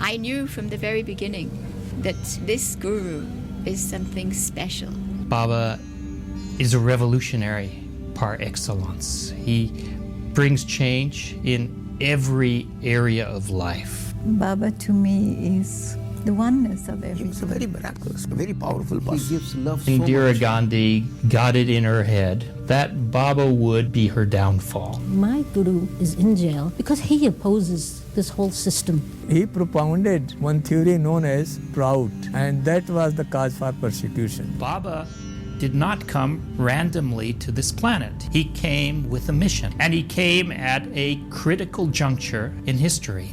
I knew from the very beginning that this guru is something special. Baba is a revolutionary par excellence. He brings change in every area of life. Baba to me is the oneness of everything. He was a very miraculous, a very powerful person. He gives love so Indira much. Gandhi got it in her head that Baba would be her downfall. My guru is in jail because he opposes this whole system. He propounded one theory known as PROUT, and that was the cause for persecution. Baba did not come randomly to this planet. He came with a mission, and he came at a critical juncture in history.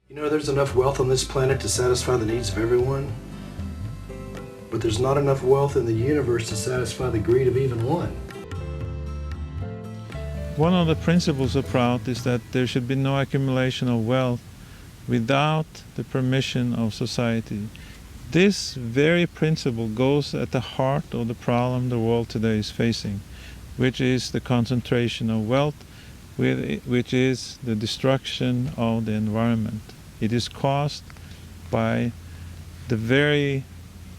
You know, there's enough wealth on this planet to satisfy the needs of everyone, but there's not enough wealth in the universe to satisfy the greed of even one. One of the principles of PROUT is that there should be no accumulation of wealth without the permission of society. This very principle goes at the heart of the problem the world today is facing, which is the concentration of wealth, which is the destruction of the environment. It is caused by the very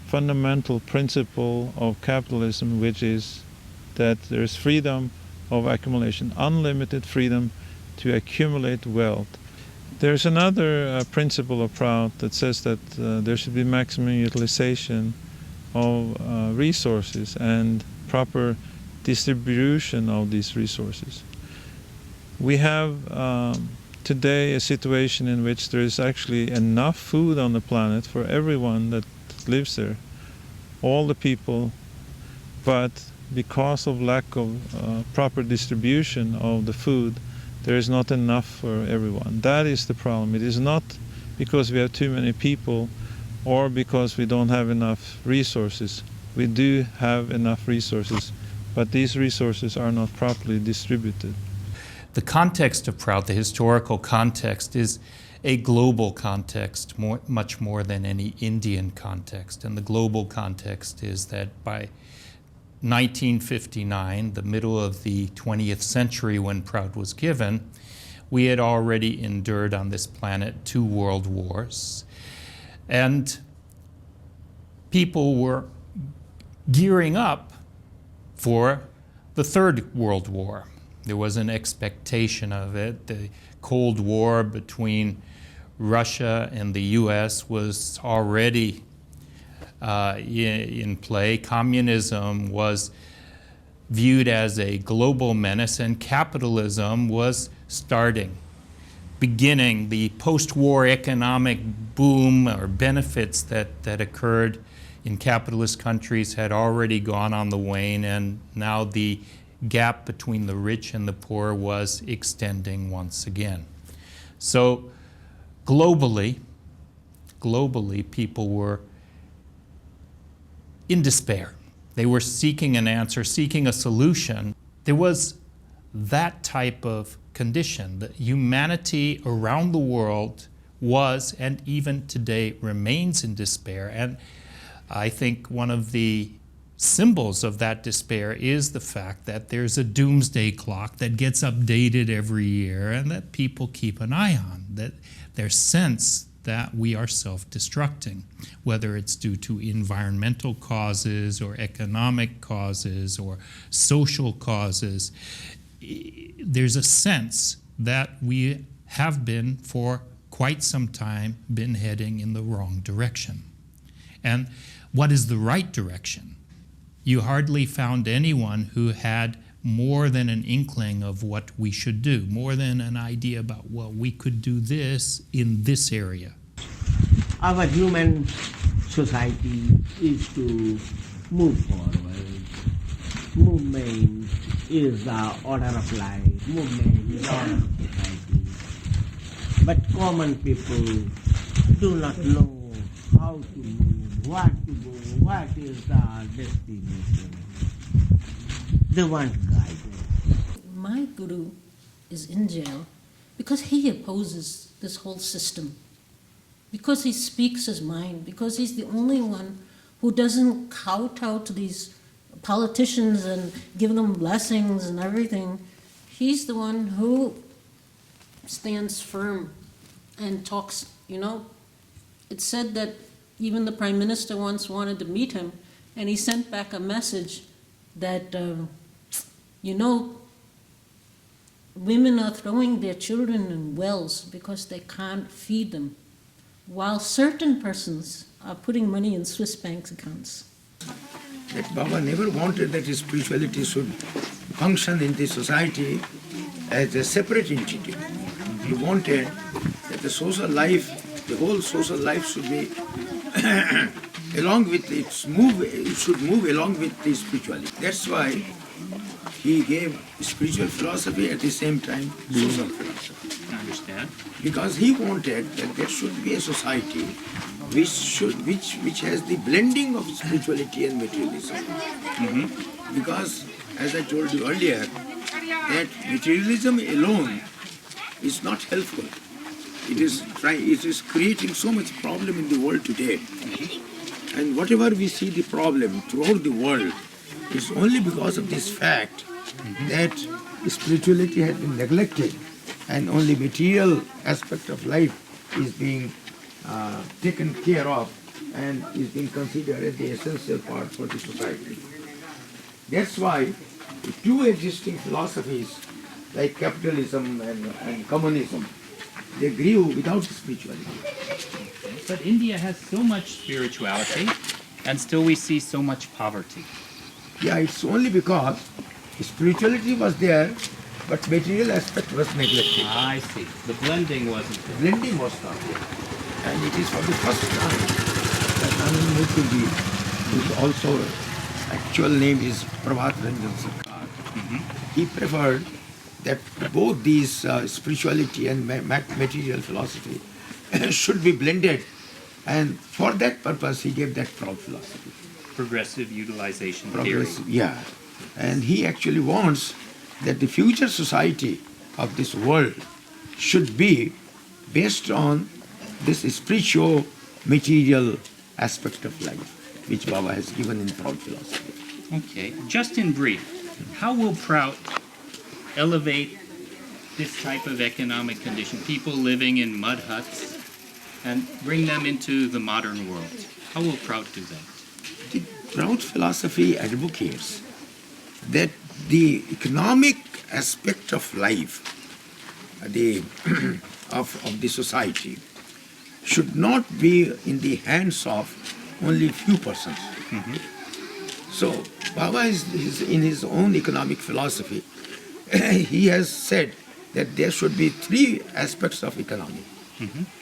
fundamental principle of capitalism, which is that there is freedom of accumulation, unlimited freedom to accumulate wealth. There's another principle of PROUT that says that there should be maximum utilization of resources and proper distribution of these resources. We have today a situation in which there is actually enough food on the planet for everyone that lives there, all the people, but because of lack of proper distribution of the food, there is not enough for everyone. That is the problem. It is not because we have too many people or because we don't have enough resources. We do have enough resources, but these resources are not properly distributed. The context of PROUT, the historical context, is a global context, much more than any Indian context. And the global context is that by 1959, the middle of the 20th century when PROUT was given, we had already endured on this planet 2 world wars. And people were gearing up for the 3rd World War. There was an expectation of it. The Cold War between Russia and the US was already in play. Communism was viewed as a global menace, and capitalism was beginning. The post-war economic boom or benefits that occurred in capitalist countries had already gone on the wane, and now the gap between the rich and the poor was extending once again. So globally, people were in despair. They were seeking an answer, seeking a solution. There was that type of condition. That humanity around the world was, and even today remains, in despair. And I think one of the symbols of that despair is the fact that there's a doomsday clock that gets updated every year and that people keep an eye on, that there's sense that we are self-destructing, whether it's due to environmental causes or economic causes or social causes. There's a sense that we have been, for quite some time, been heading in the wrong direction. And what is the right direction? You hardly found anyone who had more than an inkling of what we should do, more than an idea about, well, we could do this in this area. Our human society is to move forward. Movement is the order of life. Movement is the order of society. But common people do not know how to move, what to do, what is the destination. They want guidance. My guru is in jail because he opposes this whole system, because he speaks his mind, because he's the only one who doesn't kowtow to these politicians and give them blessings and everything. He's the one who stands firm and talks, It's said that even the Prime Minister once wanted to meet him, and he sent back a message that, women are throwing their children in wells because they can't feed them, while certain persons are putting money in Swiss bank accounts. That Baba never wanted that his spirituality should function in the society as a separate entity. He wanted that the social life, the whole social life should be along with it should move along with the spirituality. That's why he gave spiritual philosophy at the same time social philosophy. I understand. Because he wanted that there should be a society which has the blending of spirituality and materialism. Because, as I told you earlier, that materialism alone is not helpful. It is creating so much problem in the world today. And whatever we see the problem throughout the world is only because of this fact that spirituality has been neglected and only material aspect of life is being taken care of and is being considered as the essential part for the society. That's why the two existing philosophies like capitalism and communism, they grew without spirituality. But India has so much spirituality, and still we see so much poverty. Yeah, it's only because spirituality was there, but material aspect was neglected. I see. The blending wasn't there. Blending was not there. And it is for the first time that Murthy, whose also actual name is Prabhat Ranjan Sarkar, he preferred that both these spirituality and material philosophy should be blended, and for that purpose he gave that PROUT philosophy. Progressive utilization theory. Yeah. And he actually wants that the future society of this world should be based on this spiritual, material aspect of life, which Baba has given in PROUT philosophy. Okay. Just in brief, how will PROUT elevate this type of economic condition, people living in mud huts, and bring them into the modern world? How will PROUT do that? The PROUT philosophy advocates that the economic aspect of life, of the society, should not be in the hands of only few persons. So Baba is in his own economic philosophy, he has said that there should be three aspects of economy.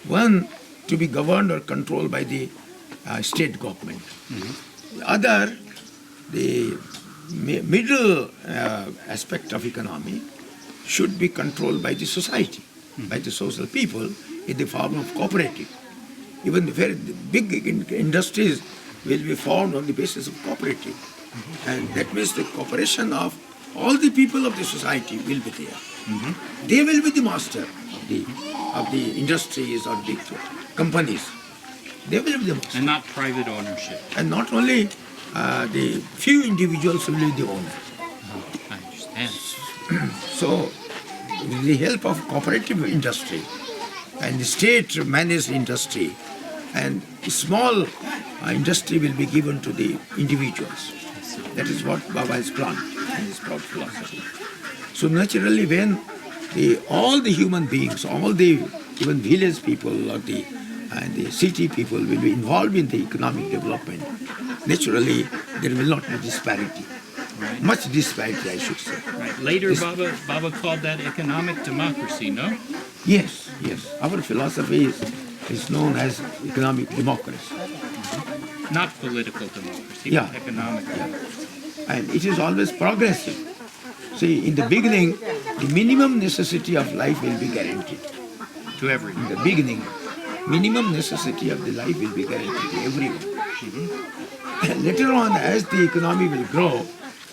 One, to be governed or controlled by the state government. The other, the middle aspect of economy should be controlled by the society, by the social people in the form of cooperative. Even the very big industries will be formed on the basis of cooperative. And that means the cooperation of all the people of the society will be there. They will be the master of the industries or the companies. They will be the master. And not private ownership. And not only the few individuals will be the owner. I understand. So, with the help of cooperative industry and the state-managed industry, and small industry will be given to the individuals. That is what Baba has planned in his PROUT philosophy. So naturally, when all the human beings, all the even village people or the city people will be involved in the economic development, naturally there will not be disparity. Right. Much disparity, I should say. Right. Later, Baba called that economic democracy, no? Yes. Our philosophy is known as economic democracy. Not political democracy, Yeah. but economic democracy. And it is always progressive. See, in the beginning, the minimum necessity of life will be guaranteed. To everyone. In the beginning, minimum necessity of the life will be guaranteed to everyone. And later on, as the economy will grow,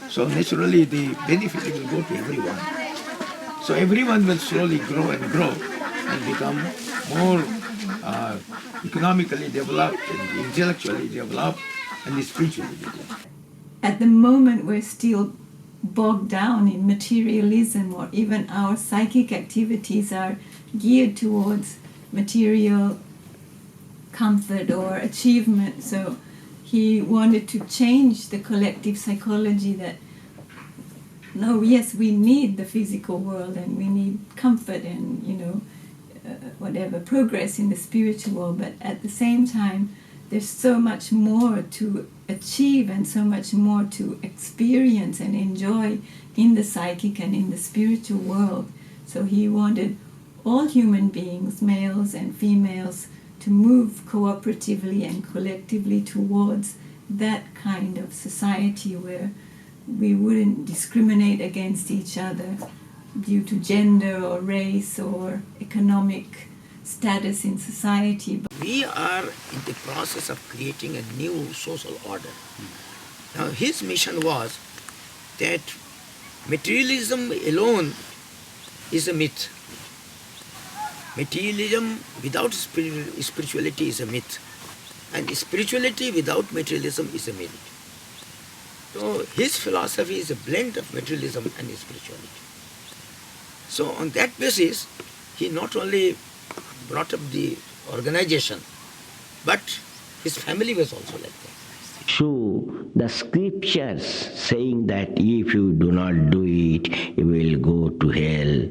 so naturally the benefit will go to everyone. So everyone will slowly grow and become more economically developed and intellectually developed and spirituality. At the moment, we're still bogged down in materialism, or even our psychic activities are geared towards material comfort or achievement. So he wanted to change the collective psychology that, no, yes, we need the physical world and we need comfort and, whatever, progress in the spiritual world, but at the same time, there's so much more to achieve and so much more to experience and enjoy in the psychic and in the spiritual world. So he wanted all human beings, males and females, to move cooperatively and collectively towards that kind of society where we wouldn't discriminate against each other due to gender or race or economic status in society. We are in the process of creating a new social order. Now his mission was that materialism alone is a myth. Materialism without spirituality is a myth. And spirituality without materialism is a myth. So his philosophy is a blend of materialism and spirituality. So on that basis, he not only brought up the organization, but his family was also like that. So the scriptures saying that if you do not do it, you will go to hell.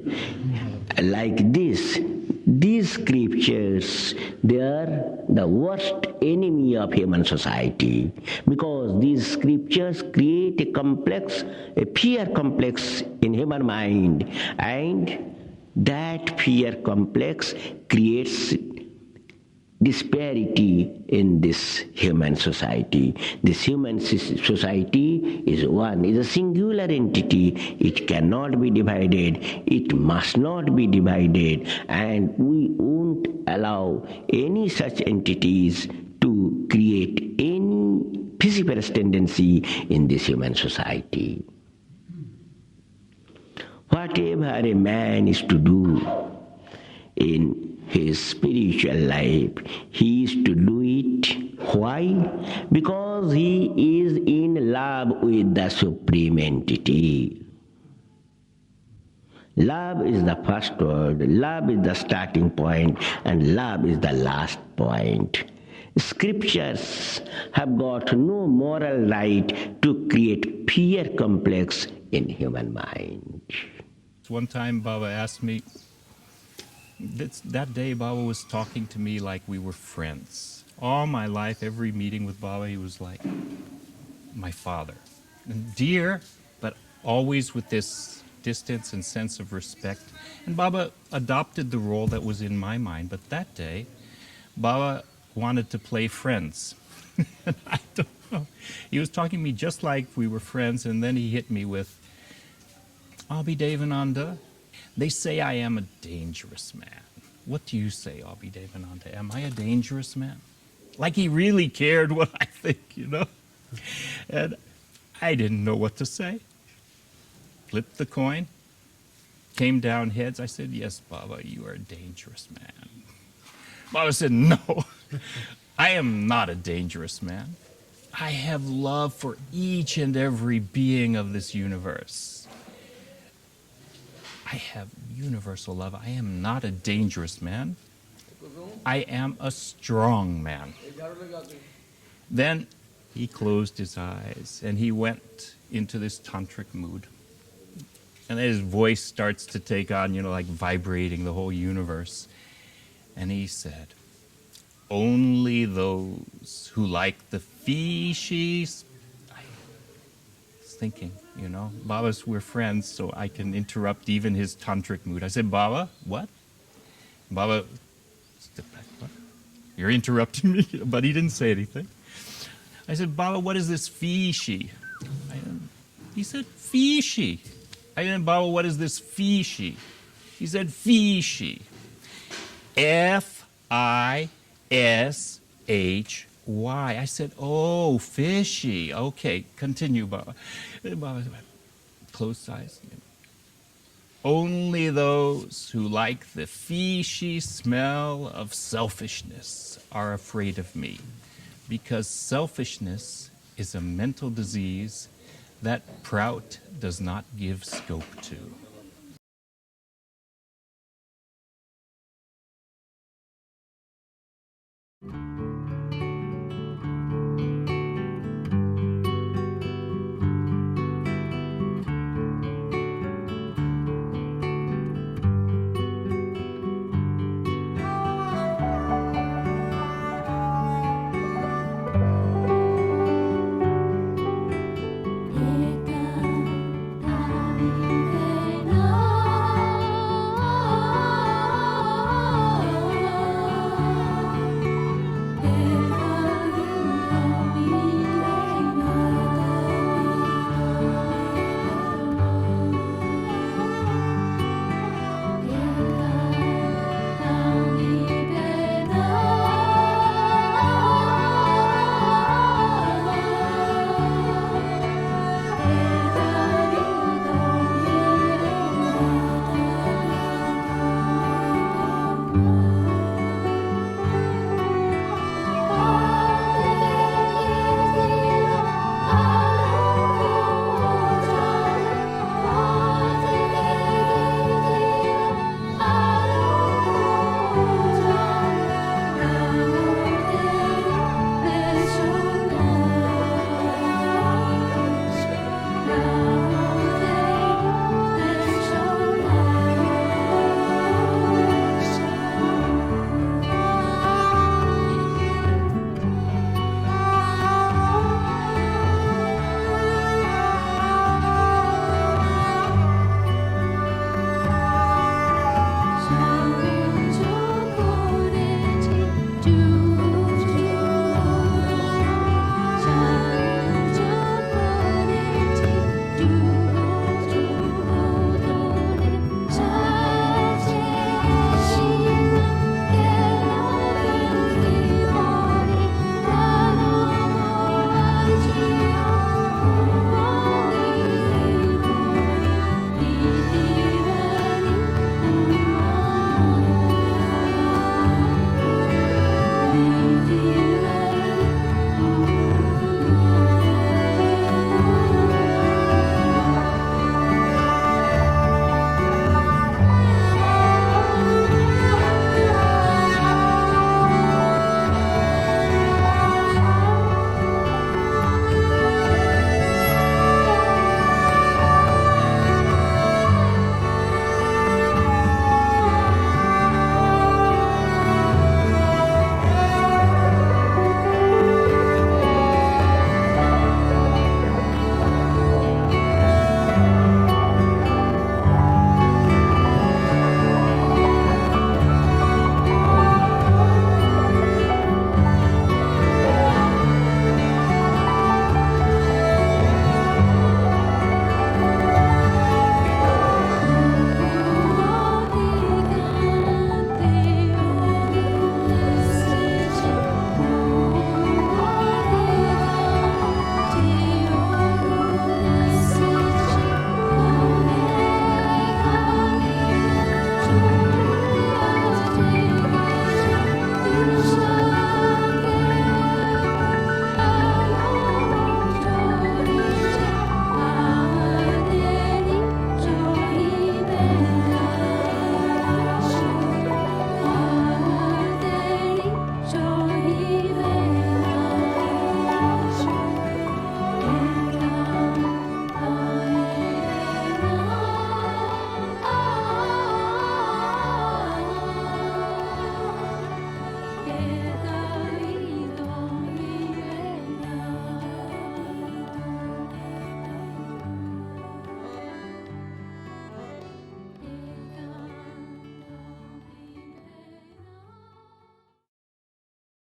Like this, these scriptures, they are the worst enemy of human society, because these scriptures create a complex, a fear complex in human mind, and that fear complex creates disparity in this human society. This human society is one, is a singular entity. It cannot be divided. It must not be divided. And we won't allow any such entities to create any vociferous tendency in this human society. Whatever a man is to do in his spiritual life, he is to do it. Why? Because he is in love with the Supreme Entity. Love is the first word, love is the starting point, and love is the last point. Scriptures have got no moral right to create fear complex in human mind. One time Baba asked me, that day Baba was talking to me like we were friends. All my life, every meeting with Baba, he was like my father. And dear, but always with this distance and sense of respect. And Baba adopted the role that was in my mind. But that day, Baba wanted to play friends. And I don't know. He was talking to me just like we were friends, and then he hit me with, Abhidevananda, they say I am a dangerous man. What do you say, Abhidevananda? Am I a dangerous man? Like he really cared what I think, And I didn't know what to say. Flipped the coin, came down heads. I said, yes, Baba, you are a dangerous man. Baba said, no, I am not a dangerous man. I have love for each and every being of this universe. I have universal love. I am not a dangerous man. I am a strong man. Then he closed his eyes and he went into this tantric mood. And his voice starts to take on, like vibrating the whole universe. And he said, only those who like the fishy. I was thinking, Baba's, we're friends, so I can interrupt even his tantric mood. I said, Baba, what? Baba stepped back, what? You're interrupting me? But he didn't say anything. I said, Baba, what is this fishy? He said, fishy. I said, Baba, what is this fishy? He said, fishy. Fishy. I said, oh, fishy. Okay, continue, Baba. Baba closed eyes. Only those who like the fishy smell of selfishness are afraid of me. because selfishness is a mental disease that PROUT does not give scope to.